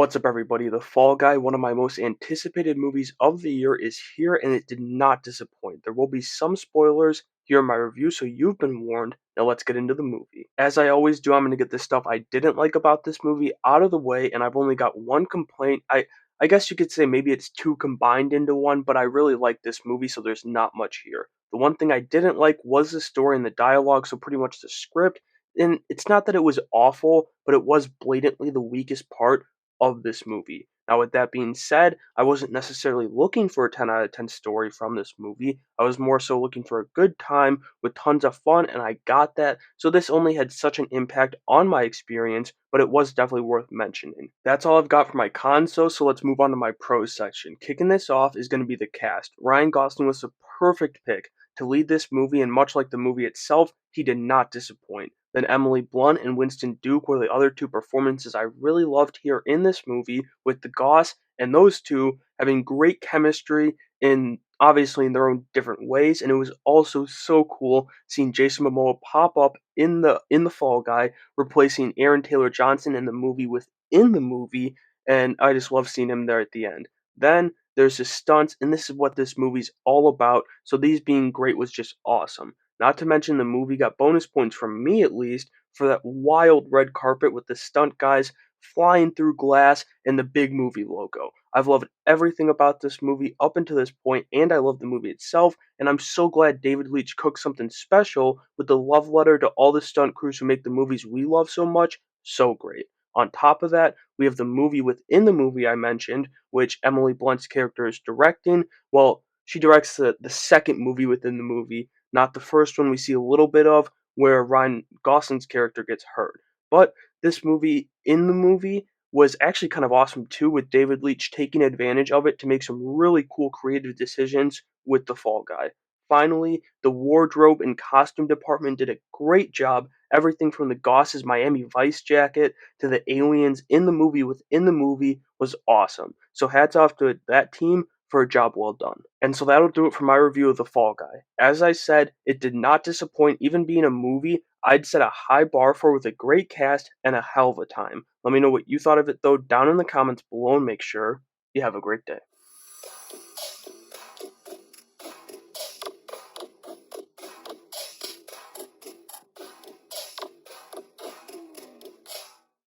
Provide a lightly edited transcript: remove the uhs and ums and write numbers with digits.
What's up, everybody? The Fall Guy, one of my most anticipated movies of the year, is here and it did not disappoint. There will be some spoilers here in my review, so you've been warned. Now let's get into the movie. As I always do, I'm going to get the stuff I didn't like about this movie out of the way, and I've only got one complaint. I guess you could say maybe it's two combined into one, but I really like this movie, so there's not much here. The one thing I didn't like was the story and the dialogue, so pretty much the script. And it's not that it was awful, but it was blatantly the weakest part of this movie. Now, with that being said, I wasn't necessarily looking for a 10 out of 10 story from this movie. I was more so looking for a good time with tons of fun, and I got that. So, this only had such an impact on my experience, but it was definitely worth mentioning. That's all I've got for my cons, though, so let's move on to my pros section. Kicking this off is going to be the cast. Ryan Gosling was the perfect pick to lead this movie, and much like the movie itself, he did not disappoint. Then Emily Blunt and Winston Duke were the other two performances I really loved here in this movie, with the Goss and those two having great chemistry in obviously in their own different ways, and it was also so cool seeing Jason Momoa pop up in the Fall Guy, replacing Aaron Taylor Johnson in the movie within the movie, and I just love seeing him there at the end. Then there's the stunts, and this is what this movie's all about. So these being great was just awesome. Not to mention the movie got bonus points from me at least for that wild red carpet with the stunt guys flying through glass and the big movie logo. I've loved everything about this movie up until this point, and I love the movie itself, and I'm so glad David Leitch cooked something special with the love letter to all the stunt crews who make the movies we love so much so great. On top of that, we have the movie within the movie I mentioned, which Emily Blunt's character is directing. Well, she directs the second movie within the movie, not the first one we see a little bit of, where Ryan Gosling's character gets hurt. But this movie in the movie was actually kind of awesome too, with David Leitch taking advantage of it to make some really cool creative decisions with the Fall Guy. Finally, the wardrobe and costume department did a great job. Everything from the Goss's Miami Vice jacket to the aliens in the movie within the movie was awesome. So hats off to that team for a job well done. And so that'll do it for my review of The Fall Guy. As I said, it did not disappoint, even being a movie I'd set a high bar for with a great cast and a hell of a time. Let me know what you thought of it though down in the comments below and make sure you have a great day.